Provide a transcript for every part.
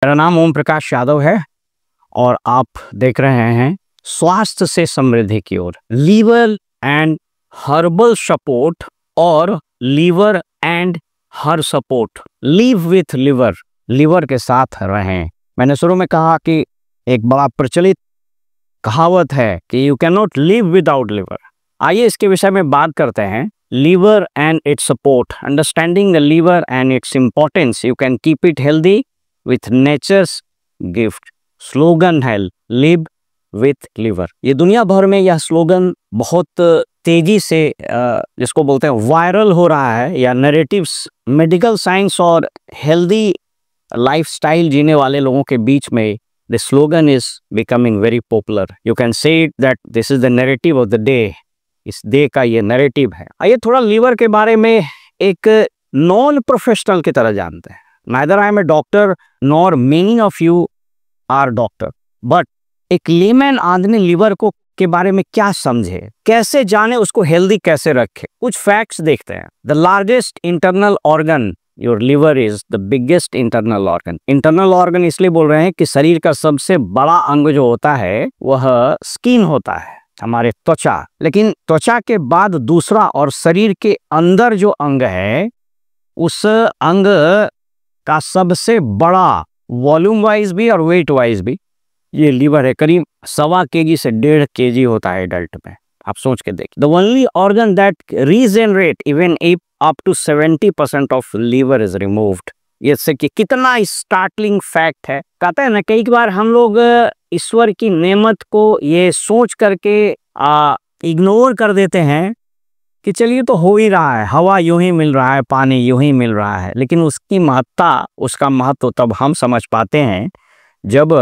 मेरा नाम ओम प्रकाश यादव है और आप देख रहे हैं स्वास्थ्य से समृद्धि की ओर। लीवर एंड हर्बल सपोर्ट और लीवर एंड हर support. Live with liver, liver के साथ रहें। मैंने शुरू में कहा कि एक बड़ा प्रचलित कहावत है कि you can not live without liver. आइए इसके विषय में बात करते हैं। Liver and its support, understanding the liver and its importance, you can keep it healthy with nature's gift. Slogan है लिव विथ लिवर। ये दुनिया भर में यह स्लोगन बहुत तेजी से जिसको बोलते हैं वायरल हो रहा है, या नैरेटिव्स मेडिकल साइंस और हेल्दी लाइफस्टाइल जीने वाले लोगों के बीच में the slogan is becoming very popular. You can say that this is the narrative of the day. इस डे का ये नैरेटिव है। आइए थोड़ा लीवर के बारे में एक नॉन प्रोफेशनल की तरह जानते हैं। Neither I am a doctor nor many of you are doctor, but एक लेमैन आदमी लीवर को के बारे में क्या समझे, कैसे जाने, उसको हेल्दी कैसे रखे। कुछ फैक्ट्स देखते हैं। The largest internal organ, your liver is the biggest internal organ. Internal organ इसलिए बोल रहे हैं कि शरीर का सबसे बड़ा अंग जो होता है वह स्किन होता है, हमारे त्वचा। लेकिन त्वचा के बाद दूसरा और शरीर के अंदर जो अंग है, उस अंग का सबसे बड़ा वॉल्यूम वाइज भी और वेट वाइज भी ये लीवर है। करीब 1.25 kg से 1.5 kg होता है एडल्ट में। आप सोच के देखिए। The only organ that regenerate even if up to 70% of liver is removed। इससे कि कितना स्टार्टलिंग फैक्ट है। कहते हैं ना, कई बार हम लोग ईश्वर की नेमत को ये सोच करके इग्नोर कर देते हैं कि चलिए तो हो ही रहा है, हवा यूं ही मिल रहा है, पानी यूं ही मिल रहा है। लेकिन उसकी महत्ता, उसका महत्व तब हम समझ पाते हैं जब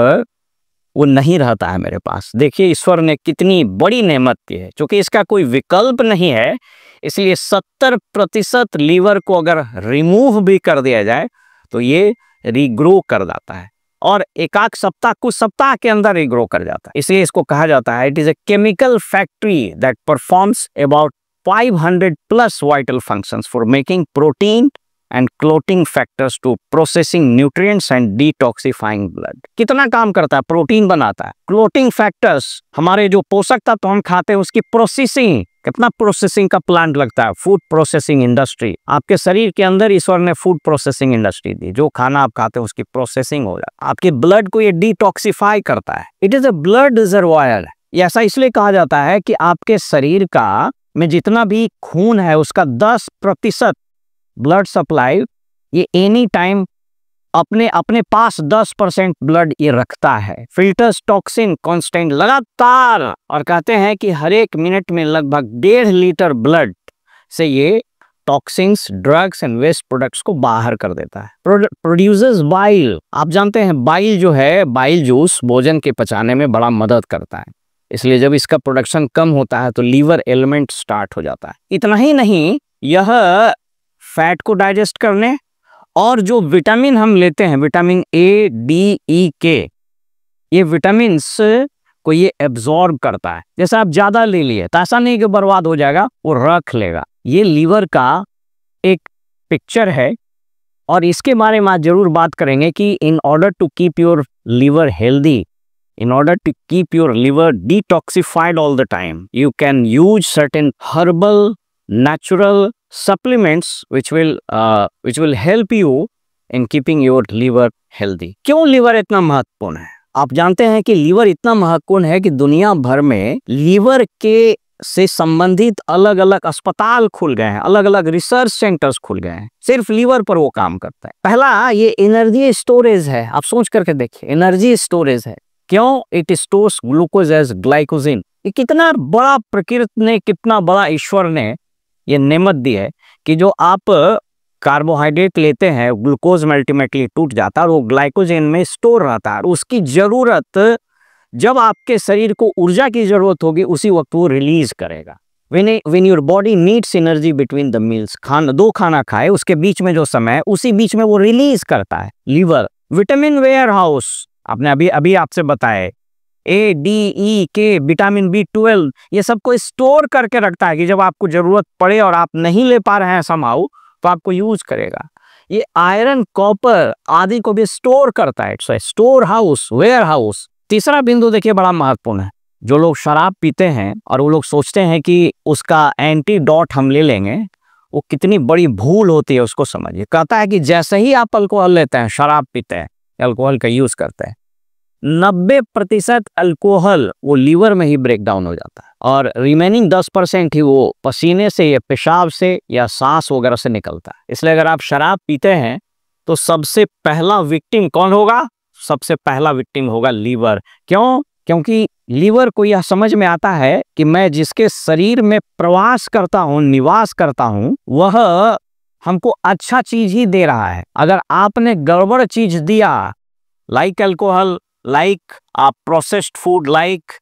वो नहीं रहता है मेरे पास। देखिए ईश्वर ने कितनी बड़ी नेमत दी है। क्योंकि इसका कोई विकल्प नहीं है, इसलिए 70% लीवर को अगर रिमूव भी कर दिया जाए तो ये रीग्रो कर जाता है, और एक सप्ताह, कुछ सप्ताह के अंदर रीग्रो कर जाता है। इसलिए इसको कहा जाता है it is a chemical factory that performs about 500+ vital functions for making protein and clotting factors to processing nutrients and detoxifying blood। कितना काम करता है? प्रोटीन बनाता है, क्लोटिंग फैक्टर्स, हमारे जो पोषक तत्व हम खाते हैं उसकी प्रोसेसिंग, कितना प्रोसेसिंग का प्लांट लगता है, फूड प्रोसेसिंग इंडस्ट्री। आपके शरीर के अंदर ईश्वर ने फूड प्रोसेसिंग इंडस्ट्री दी। जो खाना आप खाते हैं उसकी प्रोसेसिंग हो जाए। आपके ब्लड को ये डिटॉक्सिफाई करता है। It is a blood reservoir. ऐसा इसलिए कहा जाता है कि आपके शरीर का में जितना भी खून है उसका 10% ब्लड सप्लाई ये एनी टाइम अपने पास 10% ब्लड ये रखता है। फिल्टर्स टॉक्सिन कांस्टेंट लगातार, और कहते हैं कि हर एक मिनट में लगभग 1.5 लीटर ब्लड से ये toxins, drugs and waste products को बाहर कर देता है। Producers bile. आप जानते हैं बाइल जो है, बाइल जूस भोजन के पचाने में बड़ा मदद करता है। इसलिए जब इसका प्रोडक्शन कम होता है तो लीवर एलिमेंट स्टार्ट हो जाता है। इतना ही नहीं, यह फैट को डाइजेस्ट करने, और जो विटामिन हम लेते हैं, विटामिन ए, डी, ई, के, ये विटामिन को ये एब्जॉर्ब करता है। जैसे आप ज्यादा ले लिए तो ऐसा नहीं कि बर्बाद हो जाएगा, वो रख लेगा। ये लीवर का एक पिक्चर है, और इसके बारे में आज जरूर बात करेंगे कि in order to keep your liver healthy, in order to keep your liver detoxified all the time, you can use certain herbal natural supplements which will help you in keeping your liver healthy। क्यों liver इतना महत्वपूर्ण है? आप जानते हैं कि liver इतना महत्वपूर्ण है कि दुनिया भर में लीवर के से संबंधित अलग अलग अस्पताल खुल गए हैं, अलग अलग रिसर्च सेंटर्स खुल गए हैं, सिर्फ लीवर पर वो काम करता है। पहला, ये एनर्जी स्टोरेज है। आप सोच करके देखिए, एनर्जी स्टोरेज है। क्यों? It stores glucose as glycogen. ये कितना बड़ा प्रकृति ने, कितना बड़ा ईश्वर ने ये नेमत दी है कि जो आप कार्बोहाइड्रेट लेते हैं, ग्लूकोज में अल्टीमेटली टूट जाता है और वो ग्लाइकोजन में स्टोर रहता है। उसकी जरूरत, जब आपके शरीर को ऊर्जा की जरूरत होगी उसी वक्त वो रिलीज करेगा। when your body needs energy between the meals, दो खाना खाए उसके बीच में जो समय है उसी बीच में वो रिलीज करता है लीवर। विटामिन वेयर हाउस, आपने अभी आपसे बताया, ए, डी, ई, के, विटामिन B12, ये सबको स्टोर करके रखता है कि जब आपको जरूरत पड़े और आप नहीं ले पा रहे हैं समाउ तो आपको यूज करेगा। ये आयरन, कॉपर आदि को भी स्टोर करता है। Storehouse, warehouse. तीसरा बिंदु देखिए बड़ा महत्वपूर्ण है। जो लोग शराब पीते हैं और वो लोग सोचते हैं कि उसका एंटीडोट हम ले लेंगे, वो कितनी बड़ी भूल होती है उसको समझिए। कहता है कि जैसे ही आप अल्कोहल लेते हैं, शराब पीते हैं, अल्कोहल का यूज करते हैं, 90% अल्कोहल वो लीवर में ही ब्रेक डाउन हो जाता है और रिमेनिंग 10% ही वो पसीने से या पेशाब से या सांस वगैरह से निकलता है। इसलिए अगर आप शराब पीते हैं तो सबसे पहला विक्टिम कौन होगा? सबसे पहला विक्टिम होगा लीवर। क्यों? क्योंकि लीवर को यह समझ में आता है कि मैं जिसके शरीर में प्रवास करता हूं, निवास करता हूं, वह हमको अच्छा चीज ही दे रहा है। अगर आपने गड़बड़ चीज दिया, like alcohol, like processed food, like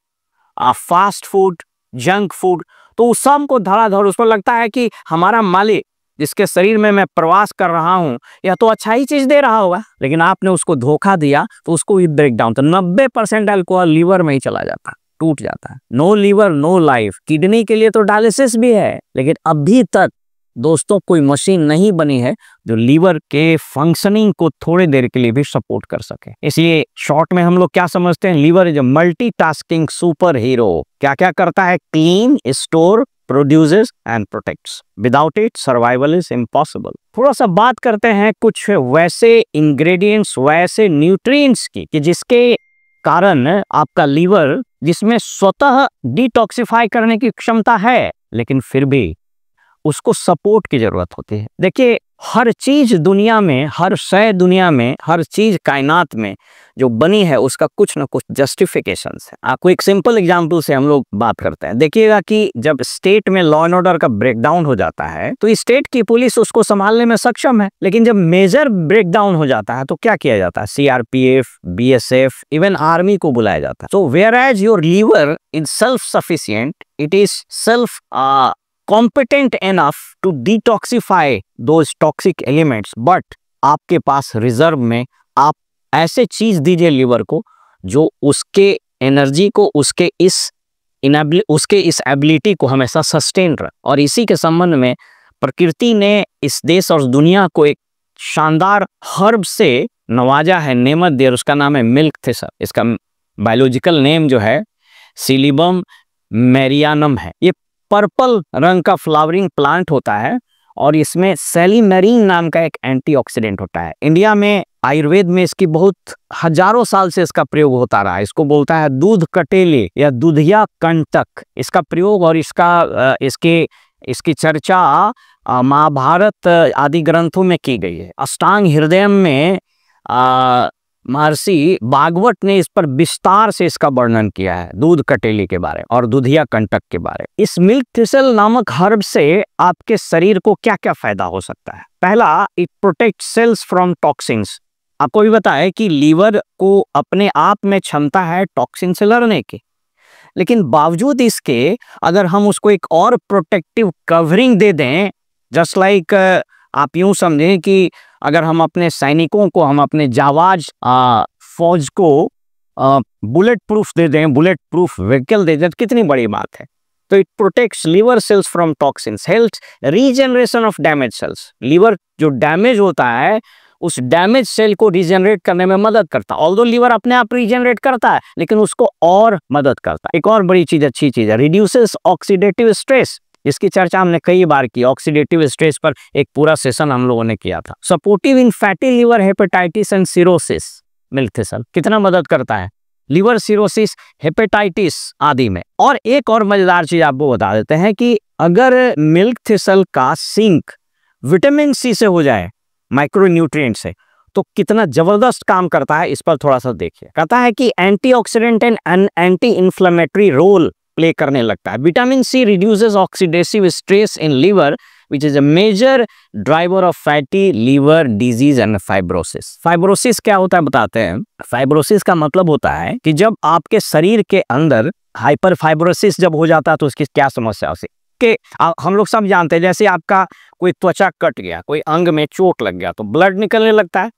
fast food, junk food, तो उस सब को धड़ाधड़ उसको लगता है कि हमारा मालिक जिसके शरीर में मैं प्रवास कर रहा हूं, यह तो अच्छा ही चीज दे रहा होगा, लेकिन आपने उसको धोखा दिया तो उसको भी ब्रेक डाउन। तो 90% अल्कोहल लीवर में ही चला जाता है, टूट जाता है। No liver no life. Kidney के लिए तो डायलिसिस भी है, लेकिन अभी तक दोस्तों कोई मशीन नहीं बनी है जो लीवर के फंक्शनिंग को थोड़ी देर के लिए भी सपोर्ट कर सके। इसलिए शॉर्ट में हम लोग क्या समझते हैं? Liver is a multitasking super hero. क्या क्या करता है? Clean, store, produces and protects. Without it survival is impossible. थोड़ा सा बात करते हैं कुछ वैसे इंग्रेडिएंट्स, वैसे न्यूट्रिएंट्स की कि जिसके कारण आपका लीवर, जिसमें स्वतः डिटॉक्सिफाई करने की क्षमता है, लेकिन फिर भी उसको सपोर्ट की जरूरत होती है। देखिए हर चीज दुनिया में, हर शय दुनिया में, हर चीज कायनात में जो बनी है उसका कुछ ना कुछ जस्टिफिकेशंस है। आपको एक सिंपल एग्जांपल से हम लोग बात करते हैं। देखिएगा कि जब स्टेट में लॉ एंड ऑर्डर का ब्रेकडाउन हो जाता है तो स्टेट की पुलिस उसको संभालने में सक्षम है, लेकिन जब मेजर ब्रेकडाउन हो जाता है तो क्या किया जाता है? सीआरपीएफ, बीएसएफ, इवन आर्मी को बुलाया जाता है। So whereas your liver is self sufficient, it is self competent enough to detoxify those toxic elements, but आपके पास रिजर्व में आप ऐसे चीज दीजिए लीवर को जो उसके एनर्जी को, उसके इस एबिलिटी को हमेशा सस्टेन रहे। और इसी के संबंध में प्रकृति ने इस देश और दुनिया को एक शानदार हर्ब से नवाजा है, नेमत दिया। उसका नाम है मिल्क थिसल। इसका बायोलॉजिकल नेम जो है सिलिबम मैरियानम है। ये पर्पल रंग का फ्लावरिंग प्लांट होता है और इसमें सेलिमेरीन नाम का एक एंटीऑक्सीडेंट होता है। इंडिया में आयुर्वेद में इसकी बहुत हजारों साल से इसका प्रयोग होता रहा है। इसको बोलता है दूध कटेले या दूधिया कंटक। इसका प्रयोग और इसकी चर्चा महाभारत आदि ग्रंथों में की गई है। अष्टांग हृदयम में महर्षि भागवत ने इस पर विस्तार से इसका वर्णन किया है, दूध कटेली के बारे और दूधिया कंटक के बारे। इस मिल्क थिसल नामक हर्ब से आपके शरीर को क्या क्या फायदा हो सकता है? पहला, it protect cells from toxins. आपको भी पता है कि लीवर को अपने आप में क्षमता है टॉक्सिन से लड़ने की, लेकिन बावजूद इसके अगर हम उसको एक और प्रोटेक्टिव कवरिंग दे दें, जस्ट लाइक आप यूं समझें कि अगर हम अपने सैनिकों को, हम अपने जाबाज फौज को बुलेट प्रूफ दे दें, बुलेट प्रूफ व्हीकल दे दें, तो कितनी बड़ी बात है। तो it protects liver cells from toxins, helps regeneration of damage cells. Liver जो डैमेज होता है उस डैमेज सेल को रीजनरेट करने में मदद करता है। ऑल्दो लीवर अपने आप रीजनरेट करता है, लेकिन उसको और मदद करता है। एक और बड़ी चीज, अच्छी चीज है, रिड्यूसेस ऑक्सीडेटिव स्ट्रेस। इसकी चर्चा हमने कई बार की। ऑक्सीडेटिव स्ट्रेस पर एक पूरा सेशन हम लोगों ने किया था। Supportive in fatty liver hepatitis and cirrhosis. Milk thistle कितना मदद करता है लिवर सिरोसिस, हेपेटाइटिस आदि में। और एक और मजेदार चीज आपको बता देते हैं कि अगर मिल्क थिसल का सिंक विटामिन सी से हो जाए, माइक्रो न्यूट्रिएंट से, तो कितना जबरदस्त काम करता है, इस पर थोड़ा सा देखिए। कहता है कि antioxidant and anti inflammatory role play करने लगता है। Vitamin C reduces oxidative stress in liver which is a major driver of fatty liver disease and fibrosis। Fibrosis क्या होता है बताते हैं। फाइब्रोसिस का मतलब होता है कि जब आपके शरीर के अंदर हाइपर फाइब्रोसिस जब हो जाता है तो उसकी क्या समस्या होती है कि हम लोग सब जानते हैं, जैसे आपका कोई त्वचा कट गया, कोई अंग में चोट लग गया तो ब्लड निकलने लगता है।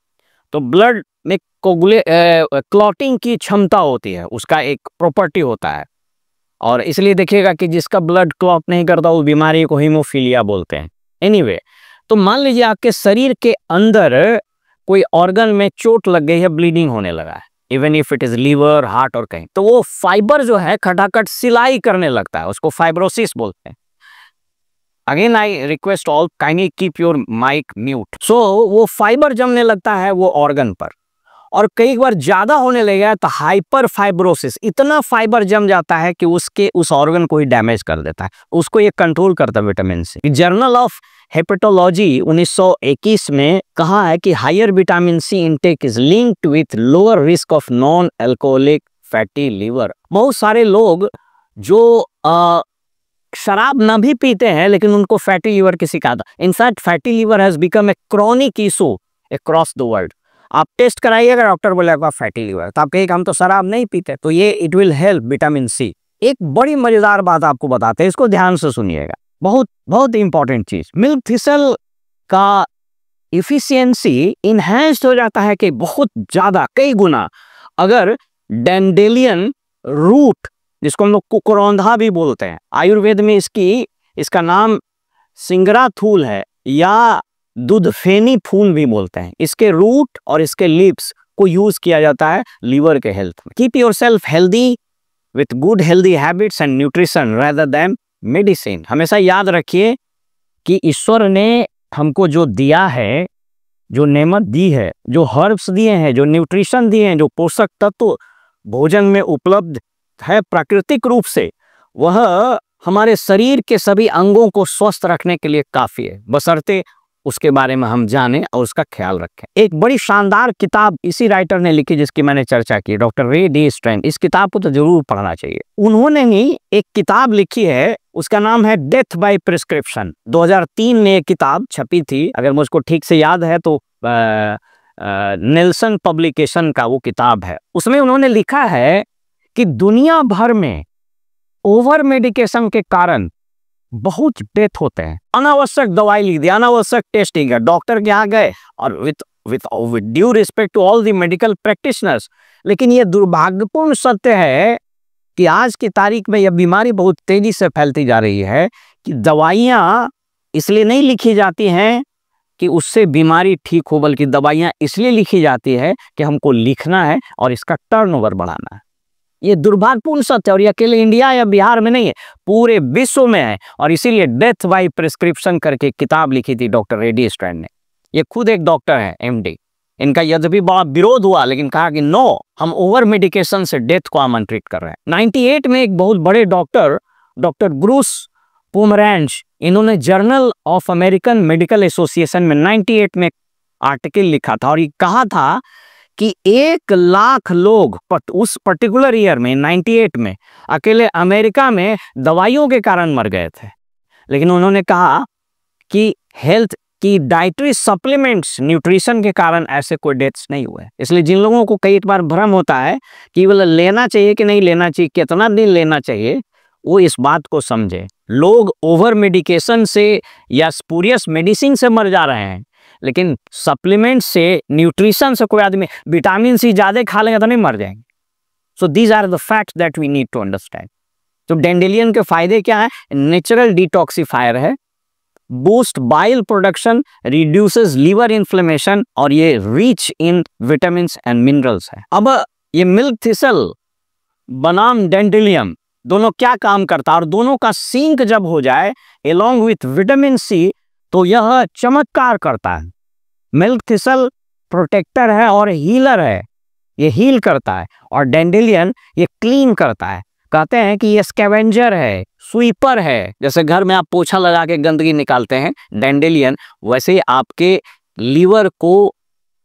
तो ब्लड में क्लॉटिंग की क्षमता होती है, उसका एक प्रॉपर्टी होता है। और इसलिए देखिएगा कि जिसका ब्लड क्लॉट नहीं करता उस बीमारी को हीमोफीलिया बोलते हैं। एनीवे, तो मान लीजिए आपके शरीर के अंदर कोई ऑर्गन में चोट लग गई है, ब्लीडिंग होने लगा है, even if it is liver, heart और कहीं, तो वो फाइबर जो है खटाखट सिलाई करने लगता है, उसको फाइब्रोसिस बोलते हैं। Again I request all kindly keep your mic mute. So वो फाइबर जमने लगता है वो ऑर्गन पर, और कई बार ज्यादा होने लगेगा तो हाइपर फाइब्रोसिस, इतना फाइबर जम जाता है कि उसके उस ऑर्गन को ही डैमेज कर देता है, उसको ये कंट्रोल करता है vitamin C. Journal of hepatology 1921 में कहा है कि higher vitamin C intake is linked with lower risk of non alcoholic fatty liver. बहुत सारे लोग जो शराब ना भी पीते हैं लेकिन उनको फैटी लीवर की शिकायत, in fact fatty liver has become a chronic issue across the world. आप टेस्ट कराइएगा, डॉक्टर बोलेगा फैटी लीवर, तो आप कहेंगे हम तो शराब नहीं पीते, तो ये it will help vitamin C. एक बड़ी मजेदार बात आपको बताते हैं, इसको ध्यान से सुनिएगा, बहुत बहुत इंपॉर्टेंट चीज। मिल्क थिसल का इफिशियंसी इनहेंस्ड हो जाता है कि बहुत ज्यादा, कई गुना, अगर डैंडेलियन रूट, जिसको हम लोग कुकरौंधा भी बोलते हैं, आयुर्वेद में इसका नाम सिंगराथूल है या दूधफेनी फूल भी बोलते हैं, इसके रूट और इसके लीव्स को यूज किया जाता है लीवर के हेल्थ में। Keep your self healthy with good healthy habits and nutrition rather than medicine. हमेशा याद रखिए कि ईश्वर ने हमको जो दिया है, जो नेमत दी है, जो हर्ब्स दिए हैं, जो न्यूट्रिशन दिए हैं, जो पोषक तत्व भोजन में उपलब्ध है प्राकृतिक रूप से, वह हमारे शरीर के सभी अंगों को स्वस्थ रखने के लिए काफी है, बशर्ते उसके बारे में हम जानें और उसका ख्याल रखें। एक बड़ी शानदार किताब इसी राइटर ने लिखी जिसकी मैंने चर्चा की, डॉक्टर रे डी स्ट्रैंड। इस किताब को तो जरूर पढ़ना चाहिए। उन्होंने ही एक किताब लिखी है, उसका नाम है डेथ बाय प्रिस्क्रिप्शन। 2003 में एक किताब छपी थी, अगर मुझको ठीक से याद है तो नेल्सन पब्लिकेशन का वो किताब है। उसमें उन्होंने लिखा है कि दुनिया भर में ओवर मेडिकेशन के कारण बहुत डेथ होते हैं। अनावश्यक दवाई लिख दी, अनावश्यक टेस्टिंग है, डॉक्टर के यहाँ गए, और with due respect to all the medical practitioners, लेकिन ये दुर्भाग्यपूर्ण सत्य है कि आज की तारीख में यह बीमारी बहुत तेजी से फैलती जा रही है कि दवाइयाँ इसलिए नहीं लिखी जाती हैं कि उससे बीमारी ठीक हो, बल्कि दवाइयाँ इसलिए लिखी जाती है कि हमको लिखना है और इसका टर्नओवर बढ़ाना है। ये दुर्भाग्यपूर्ण सत्य है, और ये अकेले इंडिया या बिहार में नहीं है, पूरे विश्व में है। और इसीलिए डेथ बाय प्रिस्क्रिप्शन करके किताब लिखी थी डॉक्टर रे डी स्ट्रैंड ने। ये खुद एक डॉक्टर है, एमडी। इनका यद्यपि बड़ा विरोध हुआ, लेकिन कहा कि नो, हम ओवर मेडिकेशन से डेथ को आमंत्रित कर रहे हैं। 98 में एक बहुत बड़े डॉक्टर ब्रूस पोमरेंज, इन्होंने journal of American medical association में 98 में आर्टिकल लिखा था, और ये कहा था कि 1 लाख लोग उस पर्टिकुलर ईयर में 98 में अकेले अमेरिका में दवाइयों के कारण मर गए थे। लेकिन उन्होंने कहा कि हेल्थ की डाइटरी सप्लीमेंट्स, न्यूट्रिशन के कारण ऐसे कोई डेथ्स नहीं हुए। इसलिए जिन लोगों को कई बार भ्रम होता है कि वो लेना चाहिए कि नहीं लेना चाहिए, कितना दिन लेना चाहिए, वो इस बात को समझे। लोग ओवर मेडिकेशन से या स्पूरियस मेडिसिन से मर जा रहे हैं, लेकिन सप्लीमेंट से, न्यूट्रिशन से कोई आदमी विटामिन सी ज्यादा खा लेगा तो नहीं मर जाएंगे। So these are the facts that we need to understand. तो डैंडेलियन के फायदे क्या है? नेचुरल डिटॉक्सिफायर है, boost bile production, reduces liver inflammation, और ये rich in vitamin and minerals है। अब ये मिल्क थिसल बनाम डैंडेलियन दोनों क्या काम करता है, और दोनों का सिंक जब हो जाए एलोंग विथ विटामिन सी, तो यह चमत्कार करता है। मिल्क थिसल प्रोटेक्टर है और हीलर है, ये हील करता है, और डैंडेलियन ये क्लीन करता है। कहते हैं कि ये स्कैवेंजर है, स्वीपर है। जैसे घर में आप पोछा लगा के गंदगी निकालते हैं डैंडेलियन, वैसे आपके लीवर को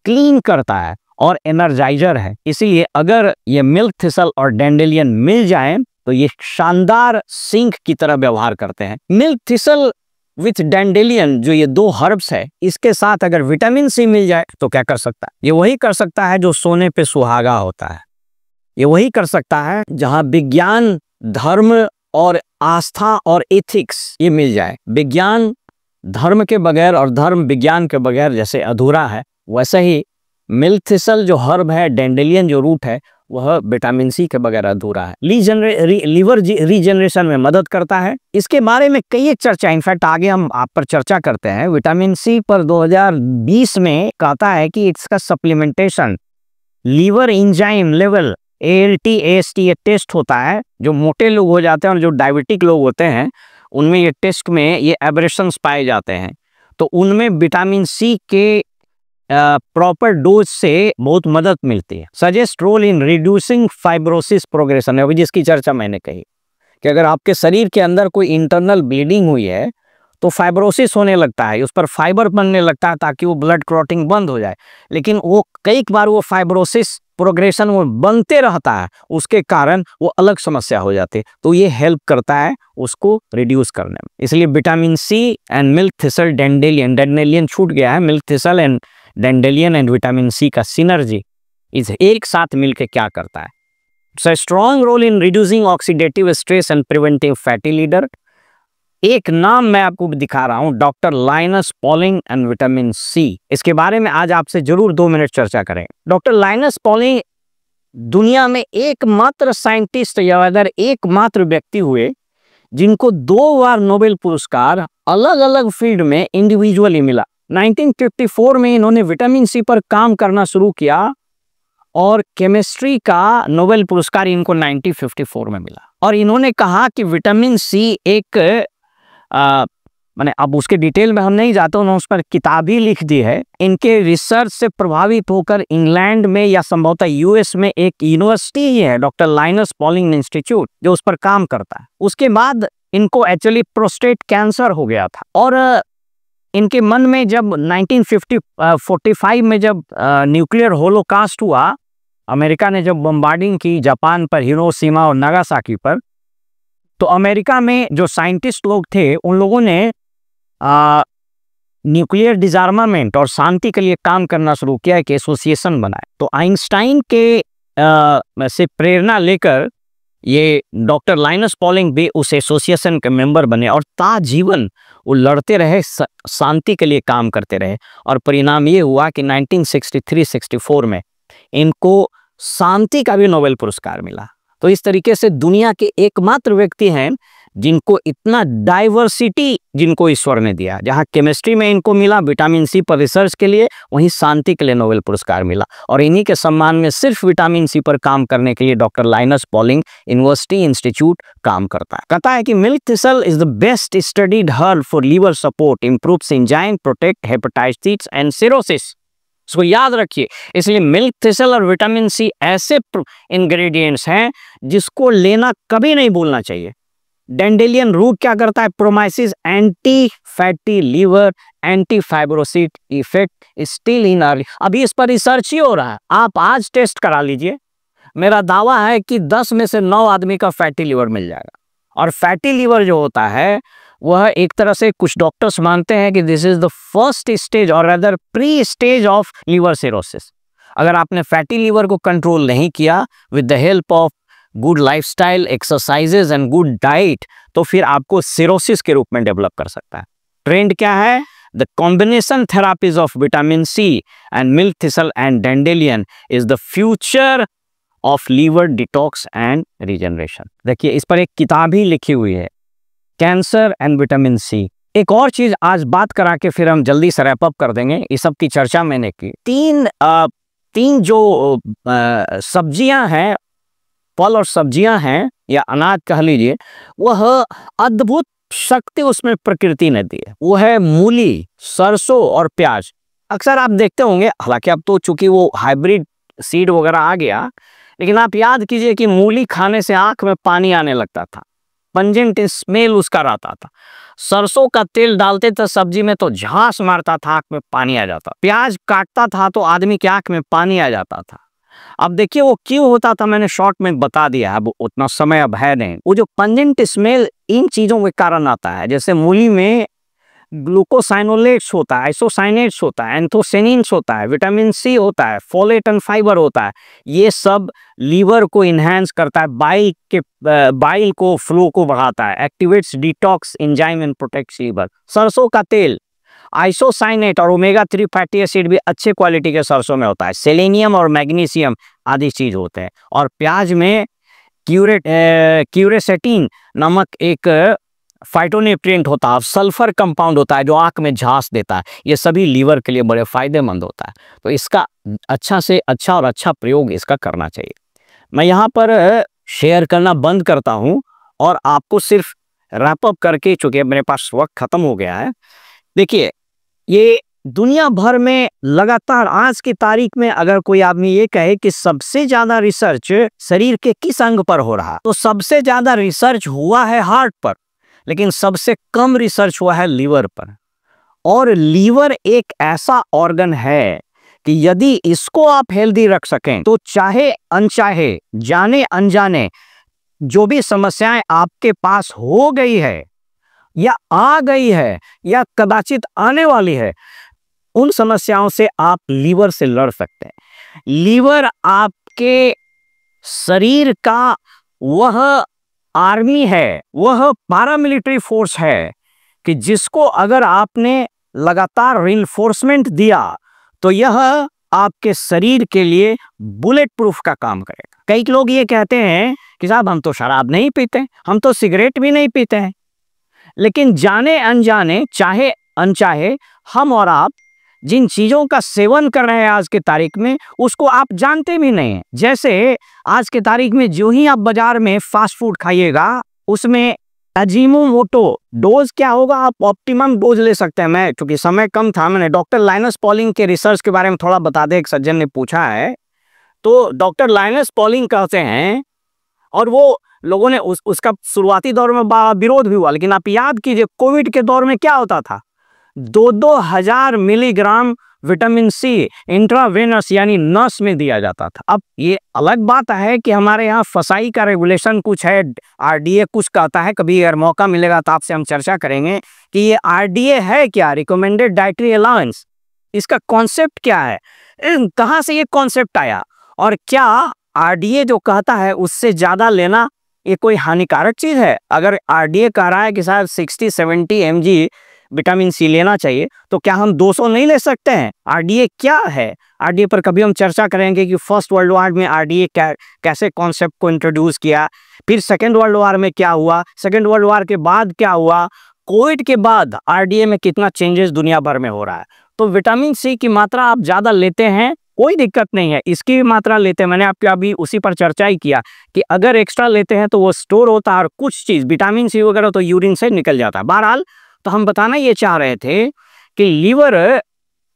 क्लीन करता है और एनर्जाइजर है। इसीलिए अगर ये मिल्क थिसल और डैंडेलियन मिल जाए तो ये शानदार सिंक की तरह व्यवहार करते हैं। मिल्क थिसल विथ डैंडेलियन, जो ये 2 हर्ब्स है, इसके साथ अगर विटामिन सी मिल जाए तो क्या कर सकता है? ये वही कर सकता है जो सोने पे सुहागा होता है। ये वही कर सकता है जहां विज्ञान, धर्म और आस्था और एथिक्स ये मिल जाए। विज्ञान धर्म के बगैर और धर्म विज्ञान के बगैर जैसे अधूरा है, वैसे ही मिल्क थिसल जो हर्ब है, डैंडेलियन जो रूट है, वह विटामिन सी के बगैर अधूरा है। लीवर रीजनरेशन में मदद करता है। इसके बारे में कई एक चर्चा, इनफैक्ट आगे हम आप पर चर्चा करते हैं। विटामिन सी पर 2020 में कहता है कि इसका supplementation liver enzyme level ALT AST ये टेस्ट होता है। जो मोटे लोग हो जाते हैं और जो डायबिटिक लोग होते हैं उनमें ये टेस्ट में ये एब्रेशंस पाए जाते हैं, तो उनमें विटामिन सी के प्रॉपर डोज से बहुत मदद मिलती है। Suggest role in reducing fibrosis progression है, अभी जिसकी चर्चा मैंने कही कि अगर आपके शरीर के अंदर कोई इंटरनल ब्लीडिंग हुई है तो फाइब्रोसिस होने लगता है, उस पर फाइबर बनने लगता है ताकि वो ब्लड क्लॉटिंग बंद हो जाए। लेकिन वो कई बार वो फाइब्रोसिस प्रोग्रेशन वो बनते रहता है, उसके कारण वो अलग समस्या हो जाती है। तो ये हेल्प करता है उसको रिड्यूस करने में। इसलिए vitamin C and milk thistle dandelion छूट गया है। Milk thistle and dandelion and vitamin C का सिनर्जी इस एक साथ मिलकर क्या करता है? So strong role in reducing oxidative stress and preventing fatty liver. एक नाम मैं आपको दिखा रहा हूं, doctor Linus Pauling and vitamin C. इसके बारे में आज आपसे जरूर 2 मिनट चर्चा करें। डॉक्टर लाइनस पॉलिंग दुनिया में एकमात्र साइंटिस्ट या अदर एकमात्र व्यक्ति हुए जिनको 2 बार नोबेल पुरस्कार अलग अलग फील्ड में इंडिविजुअली मिला। 1954 में इन्होंने विटामिन सी पर काम करना शुरू किया और केमिस्ट्री का नोबेल पुरस्कार इनको 1954 में मिला। और इन्होंने कहा कि विटामिन सी एक मैंने अब उसके डिटेल में हम नहीं जाते, उन्होंने उस पर किताब ही लिख दी है। इनके रिसर्च से प्रभावित होकर इंग्लैंड में या संभवतः US में एक यूनिवर्सिटी ही है, डॉक्टर लाइनस पॉलिंग इंस्टीट्यूट, जो उस पर काम करता है। उसके बाद इनको एक्चुअली प्रोस्टेट कैंसर हो गया था और इनके मन में जब 1945 में जब न्यूक्लियर होलोकास्ट हुआ, अमेरिका ने जब बम्बार्डिंग की जापान पर, हिरोशिमा और नागासाकी पर, तो अमेरिका में जो साइंटिस्ट लोग थे उन लोगों ने न्यूक्लियर डिजार्मामेंट और शांति के लिए काम करना शुरू किया, एक एसोसिएशन बनाए। तो आइंस्टाइन के से प्रेरणा लेकर ये डॉक्टर लाइनस पॉलिंग भी उस एसोसिएशन के मेंबर बने और ताजीवन वो लड़ते रहे, शांति के लिए काम करते रहे। और परिणाम ये हुआ कि 1963-64 में इनको शांति का भी नोबेल पुरस्कार मिला। तो इस तरीके से दुनिया के एकमात्र व्यक्ति हैं जिनको इतना डाइवर्सिटी जिनको ईश्वर ने दिया। जहां केमिस्ट्री में इनको मिला विटामिन सी पर रिसर्च के लिए, वहीं शांति के लिए नोबेल पुरस्कार मिला। और इन्हीं के सम्मान में सिर्फ विटामिन सी पर काम करने के लिए doctor Linus Pauling university institute काम करता है। कहता है कि milk thistle is the best studied herb for liver support, improves enzyme, protect hepatitis and cirrhosis. इसको याद रखिए। इसलिए मिल्क थिसल और विटामिन सी ऐसे इंग्रेडिएंट्स हैं जिसको लेना कभी नहीं भूलना चाहिए। डेंडेलियन रूट क्या करता है? Promises anti fatty liver, anti fibrosis effect still in early. अभी इस पर रिसर्च ही हो रहा है, आप आज टेस्ट करा लीजिए। मेरा दावा है कि 10 में से 9 आदमी का फैटी लीवर मिल जाएगा। और फैटी लीवर जो होता है वह एक तरह से कुछ डॉक्टर्स मानते हैं कि this is the first stage और other pre stage of liver cirrhosis. अगर आपने फैटी लीवर को कंट्रोल नहीं किया with the help of good lifestyle, exercises and good diet, तो फिर आपको सिरोसिस के रूप में डेवलप कर सकता है। ट्रेंड क्या है? The combination therapies of vitamin C and milk thistle and dandelion is the future of liver detox and regeneration. देखिए इस पर एक किताब ही लिखी हुई है, कैंसर एंड विटामिन सी। एक और चीज आज बात करा के फिर हम जल्दी से रैप अप कर देंगे। इस सब की चर्चा मैंने की। तीन जो सब्जियां हैं, फल और सब्जियां हैं या अनाज कह लीजिए, वह अद्भुत शक्ति उसमें प्रकृति ने दी है। वो है मूली, सरसों और प्याज। अक्सर आप देखते होंगे, हालांकि अब तो चूंकि वो हाइब्रिड सीड वगैरह आ गया, लेकिन आप याद कीजिए कि मूली खाने से आंख में पानी आने लगता था, पंजेंट स्मेल उसका रहता था। सरसों का तेल डालते थे सब्जी में तो झांस मारता था, आंख में पानी आ जाता। प्याज काटता था तो आदमी की आंख में पानी आ जाता था। अब देखिए वो क्यों होता था, मैंने शॉर्ट में बता दिया, अब उतना समय अब है नहीं। वो जो पंजेंट स्मेल इन चीजों के कारण आता है, जैसे मूली में ग्लूकोसाइनोलेट्स होता है, आइसोसाइनेट्स होता है, एंथोसेनिन्स होता है, विटामिन सी होता है, फोलेट एंड फाइबर होता है। ये सब लीवर को इन्हांस करता है, बाइल फ्लो को बढ़ाता है, activates detox enzyme and protects liver. सरसों का तेल आइसोसाइनेट और ओमेगा 3 फैटी एसिड भी अच्छे क्वालिटी के सरसों में होता है। सेलेनियम और मैग्नीशियम आदि चीज होते हैं। और प्याज में क्यूरेसेटिन नामक एक फाइटोन्यूट्रिएंट होता है, सल्फर कंपाउंड होता है जो आंख में झांस देता है। ये सभी लीवर के लिए बड़े फायदेमंद होता है। तो इसका अच्छा से अच्छा और अच्छा प्रयोग इसका करना चाहिए। मैं यहाँ पर शेयर करना बंद करता हूँ और आपको सिर्फ रैप अप करके, चूंकि मेरे पास वक्त खत्म हो गया है। देखिए, ये दुनिया भर में लगातार आज की तारीख में अगर कोई आदमी ये कहे कि सबसे ज्यादा रिसर्च शरीर के किस अंग पर हो रहा है, तो सबसे ज्यादा रिसर्च हुआ है हार्ट पर, लेकिन सबसे कम रिसर्च हुआ है लीवर पर। और लीवर एक ऐसा ऑर्गन है कि यदि इसको आप हेल्दी रख सकें तो चाहे अनचाहे, जाने अनजाने जो भी समस्याएं आपके पास हो गई है या आ गई है या कदाचित आने वाली है, उन समस्याओं से आप लीवर से लड़ सकते हैं। लीवर आपके शरीर का वह आर्मी है, वह पैरामिलिट्री फोर्स है कि जिसको अगर आपने लगातार रिइंफोर्समेंट दिया तो यह आपके शरीर के लिए बुलेट प्रूफ का काम करेगा। कई लोग ये कहते हैं कि साहब हम तो शराब नहीं पीते, हम तो सिगरेट भी नहीं पीते हैं, लेकिन जाने अनजाने, चाहे अनचाहे, हम और आप जिन चीजों का सेवन कर रहे हैं आज की तारीख में, उसको आप जानते भी नहीं हैं। जैसे आज की तारीख में जो ही आप बाजार में फास्ट फूड खाइएगा, उसमें अजीनोमोटो डोज क्या होगा, आप ऑप्टिमम डोज ले सकते हैं। मैं क्योंकि समय कम था, मैंने डॉक्टर लाइनस पॉलिंग के रिसर्च के बारे में थोड़ा बता दें, एक सज्जन ने पूछा है। तो डॉक्टर लाइनस पॉलिंग कहते हैं, और वो लोगों ने उसका शुरुआती दौर में विरोध भी हुआ, लेकिन आप याद कीजिए कोविड के दौर में क्या होता था, 2-2 हजार मिलीग्राम विटामिन सी इंट्रावेनस यानी नस में दिया जाता था। अब ये अलग बात है कि हमारे यहाँ फसाई का रेगुलेशन कुछ है, आरडीए कुछ कहता है। कभी अगर मौका मिलेगा तो आपसे हम चर्चा करेंगे कि ये आरडीए है क्या, रिकमेंडेड डाइटरी अलाउंस, इसका कॉन्सेप्ट क्या है, कहाँ से ये कॉन्सेप्ट आया, और क्या आरडीए जो कहता है उससे ज्यादा लेना ये कोई हानिकारक चीज है। अगर आरडीए कह रहा है कि शायद 60-70 mg विटामिन सी लेना चाहिए, तो क्या हम 200 नहीं ले सकते हैं? आरडीए क्या है? आरडीए पर कभी हम चर्चा करेंगे कि फर्स्ट वर्ल्ड वॉर में आरडीए कैसे कॉन्सेप्ट को इंट्रोड्यूस किया, फिर सेकेंड वर्ल्ड वॉर में क्या हुआ, सेकेंड वर्ल्ड वॉर के बाद क्या हुआ, कोविड के बाद आरडीए में कितना चेंजेस दुनिया भर में हो रहा है। तो विटामिन सी की मात्रा आप ज्यादा लेते हैं, कोई दिक्कत नहीं है, इसकी भी मात्रा लेते हैं। मैंने आपको अभी उसी पर चर्चा ही किया कि अगर एक्स्ट्रा लेते हैं तो वो स्टोर होता है, और कुछ चीज विटामिन सी वगैरह तो यूरिन से निकल जाता है। बहरहाल, तो हम बताना ये चाह रहे थे कि लीवर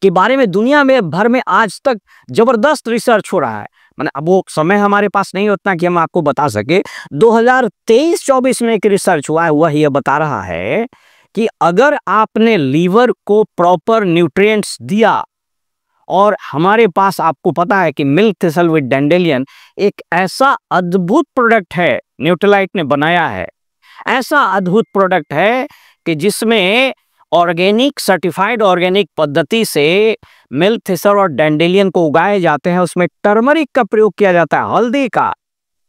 के बारे में दुनिया में भर में आज तक जबरदस्त रिसर्च हो रहा है। मैंने अब वो समय हमारे पास नहीं उतना कि हम आपको बता सके। 2023-24 में एक रिसर्च हुआ है, वह यह बता रहा है कि अगर आपने लीवर को प्रॉपर न्यूट्रिएंट्स दिया, और हमारे पास आपको पता है कि मिल्क थिसल विद डैंडेलियन एक ऐसा अद्भुत प्रोडक्ट है, न्यूट्रीलाइट ने बनाया है, ऐसा अद्भुत प्रोडक्ट है कि जिसमें ऑर्गेनिक, सर्टिफाइड ऑर्गेनिक पद्धति से मिल्क थिसल और डैंडेलियन को उगाए जाते हैं। उसमें टर्मरिक का प्रयोग किया जाता है, हल्दी का,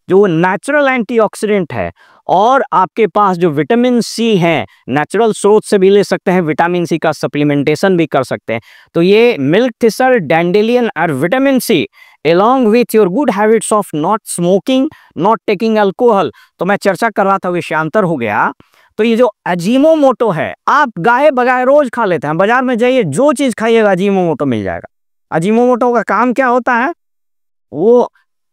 जो नेचुरल एंटीऑक्सीडेंट है। और आपके पास जो विटामिन सी है, नेचुरल स्रोत से भी ले सकते हैं, विटामिन सी का सप्लीमेंटेशन भी कर सकते हैं। तो ये मिल्क थिसल, डैंडेलियन और vitamin C along with your good habits of not smoking, not taking alcohol, तो मैं चर्चा कर रहा था, विषयांतर हो गया। तो ये जो अजीनोमोटो है, आप गाए बगाए रोज खा लेते हैं, बाजार में जाइए जो चीज खाइएगा अजीनोमोटो मिल जाएगा। अजीनोमोटो का काम क्या होता है, वो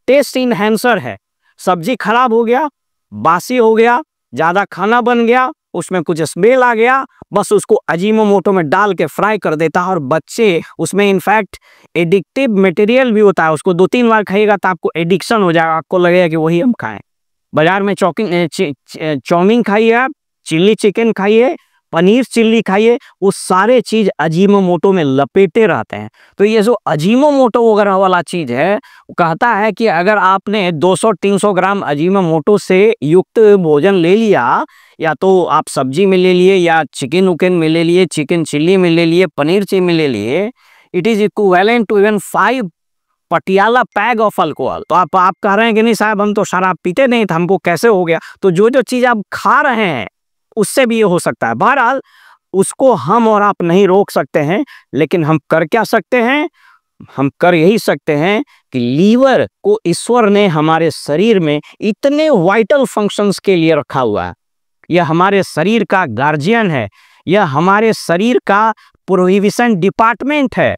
टेस्ट इनहेंसर है। सब्जी खराब हो गया, बासी हो गया, ज्यादा खाना बन गया, उसमें कुछ स्मेल आ गया, बस उसको अजीनोमोटो में डाल के फ्राई कर देता है। और बच्चे उसमें इनफैक्ट एडिक्टिव मटेरियल भी होता है, उसको 2-3 बार खाइएगा तो आपको एडिक्शन हो जाएगा, आपको लगेगा कि वही हम खाएं। बाजार में चाउमीन खाइए, आप चिल्ली चिकन खाइए, पनीर चिल्ली खाइए, वो सारे चीज अजीनोमोटो में लपेटे रहते हैं। तो ये जो अजीनोमोटो वगैरह वाला चीज है, वो कहता है कि अगर आपने 200-300 ग्राम अजीनोमोटो से युक्त भोजन ले लिया, या तो आप सब्जी में ले लिए, या चिकन उकन में ले लिए, चिकन चिल्ली में ले लिए, पनीर चिल्ली में ले लिए, it is equivalent to even 5 Patiala peg of alcohol. तो आप कह रहे हैं कि नहीं साहब हम तो शराब पीते नहीं थे, हमको कैसे हो गया? तो जो जो चीज आप खा रहे हैं उससे भी ये हो सकता है। बहरहाल, उसको हम और आप नहीं रोक सकते हैं, लेकिन हम कर क्या सकते हैं? हम कर यही सकते हैं कि लीवर को ईश्वर ने हमारे शरीर में इतने वाइटल फंक्शंस के लिए रखा हुआ है। यह हमारे शरीर का गार्जियन है, यह हमारे शरीर का प्रोहिबिशन डिपार्टमेंट है,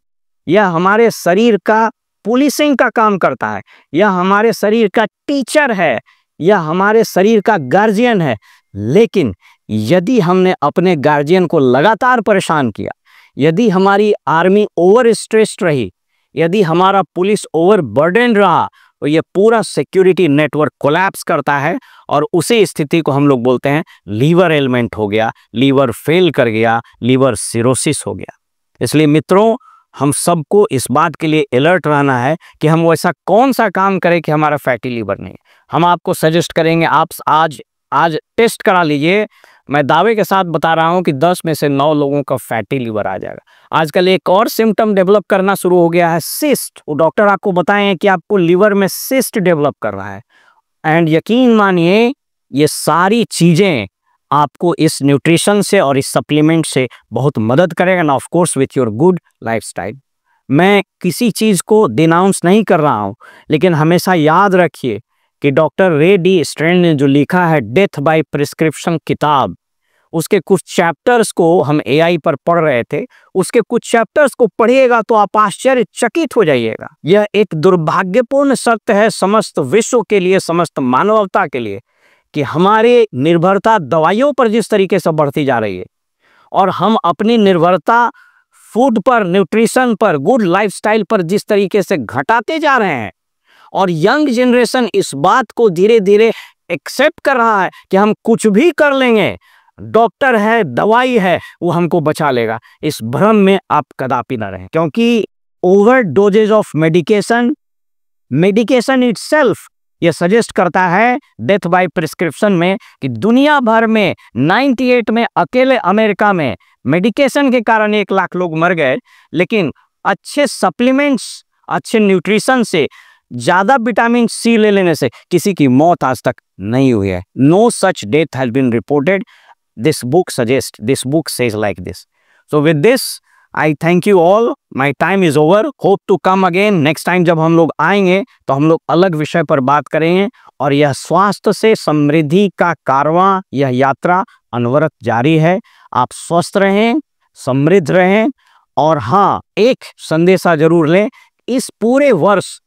यह हमारे शरीर का पुलिसिंग का काम करता है, यह हमारे शरीर का टीचर है, यह हमारे शरीर का गार्जियन है। लेकिन यदि हमने अपने गार्जियन को लगातार परेशान किया, यदि हमारी आर्मी ओवर स्ट्रेस्ड रही, यदि हमारा पुलिस ओवर बर्डन रहा, तो ये पूरा सिक्योरिटी नेटवर्क कोलैप्स करता है और उसी स्थिति को हम लोग बोलते हैं लीवर एलिमेंट हो गया, लीवर फेल कर गया, लीवर सिरोसिस हो गया। इसलिए मित्रों, हम सबको इस बात के लिए अलर्ट रहना है कि हम वैसा कौन सा काम करें कि हमारा फैटी लीवर नहीं। हम आपको सजेस्ट करेंगे, आप आज टेस्ट करा लीजिए। मैं दावे के साथ बता रहा हूं कि 10 में से 9 लोगों का फैटी लीवर आ जाएगा। आजकल एक और सिम्टम डेवलप करना शुरू हो गया है, सिस्ट। वो डॉक्टर आपको बताएं कि आपको लीवर में सिस्ट डेवलप कर रहा है। एंड यकीन मानिए, ये सारी चीजें आपको इस न्यूट्रिशन से और इस सप्लीमेंट से बहुत मदद करेगा, ना of course with your good lifestyle. मैं किसी चीज को डिनाउंस नहीं कर रहा हूं, लेकिन हमेशा याद रखिए कि डॉक्टर रे डी स्ट्रैंड ने जो लिखा है डेथ बाय प्रिस्क्रिप्शन किताब, उसके कुछ चैप्टर्स को हम एआई पर पढ़ रहे थे, उसके कुछ चैप्टर्स को पढ़िएगा तो आप आश्चर्यचकित हो जाइएगा। यह एक दुर्भाग्यपूर्ण सत्य है समस्त विश्व के लिए, समस्त मानवता के लिए, कि हमारे निर्भरता दवाइयों पर जिस तरीके से बढ़ती जा रही है और हम अपनी निर्भरता फूड पर, न्यूट्रिशन पर, गुड लाइफस्टाइल पर जिस तरीके से घटाते जा रहे हैं, और यंग जनरेशन इस बात को धीरे धीरे एक्सेप्ट कर रहा है कि हम कुछ भी कर लेंगे, डॉक्टर है, दवाई है, वो हमको बचा लेगा। इस भ्रम में आप कदापि न रहें, क्योंकि over doses of medication itself ये सजेस्ट करता है डेथ बाय प्रिस्क्रिप्शन में कि दुनिया भर में 98 में अकेले अमेरिका में मेडिकेशन के कारण 1 लाख लोग मर गए, लेकिन अच्छे सप्लीमेंट्स, अच्छे न्यूट्रिशन से, ज्यादा विटामिन सी ले लेने से किसी की मौत आज तक नहीं हुई है। No such death has been reported. This book says like this. So with this I thank you all. My time is over. Hope to come again. Next time जब हम लोग आएंगे तो हम लोग अलग विषय पर बात करेंगे, और यह स्वास्थ्य से समृद्धि का कारवां, यह यात्रा अनवरत जारी है। आप स्वस्थ रहें, समृद्ध रहें, और हाँ, एक संदेशा जरूर लें, इस पूरे वर्ष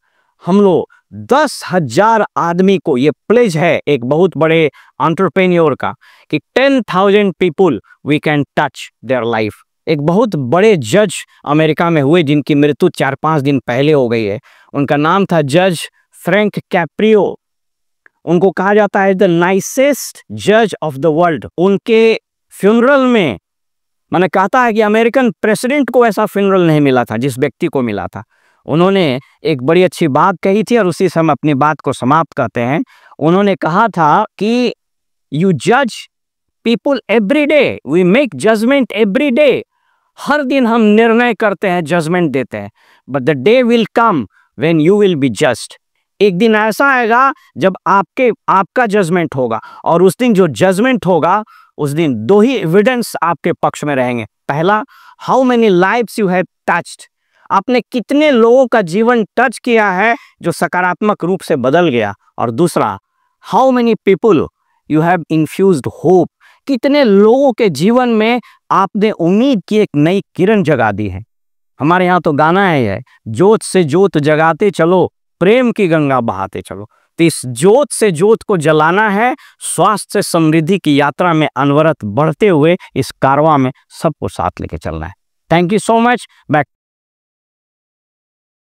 हम लोग 10,000 आदमी को, ये प्लेज है एक बहुत बड़े एंटरप्रेन्योर का, कि 10,000 people we can touch their life. एक बहुत बड़े जज अमेरिका में हुए जिनकी मृत्यु 4-5 दिन पहले हो गई है। उनका नाम था जज फ्रैंक कैप्रियो। उनको कहा जाता है द नाइसेस्ट जज ऑफ द वर्ल्ड। उनके फ्यूनरल में मैंने कहता है कि अमेरिकन प्रेसिडेंट को ऐसा फ्यूनरल नहीं मिला था जिस व्यक्ति को मिला था। उन्होंने एक बड़ी अच्छी बात कही थी, और उसी से हम अपनी बात को समाप्त करते हैं। उन्होंने कहा था कि यू जज people every day, we make judgment every day. हर दिन हम निर्णय करते हैं, जजमेंट देते हैं, but the day will come when you will be judged. एक दिन ऐसा आएगा जब आपका जजमेंट होगा, और उस दिन जो जजमेंट होगा, उस दिन 2 ही एविडेंस आपके पक्ष में रहेंगे। पहला, how many lives you have touched, आपने कितने लोगों का जीवन टच किया है जो सकारात्मक रूप से बदल गया। और दूसरा, how many people you have infused hope, कितने लोगों के जीवन में आपने उम्मीद की एक नई किरण जगा दी है। हमारे यहाँ तो गाना है, जोत से जोत जगाते चलो, प्रेम की गंगा बहाते चलो। तो इस जोत से जोत को जलाना है, स्वास्थ्य से समृद्धि की यात्रा में अनवरत बढ़ते हुए इस कारवां में सबको साथ लेके चलना है। Thank you so much. Back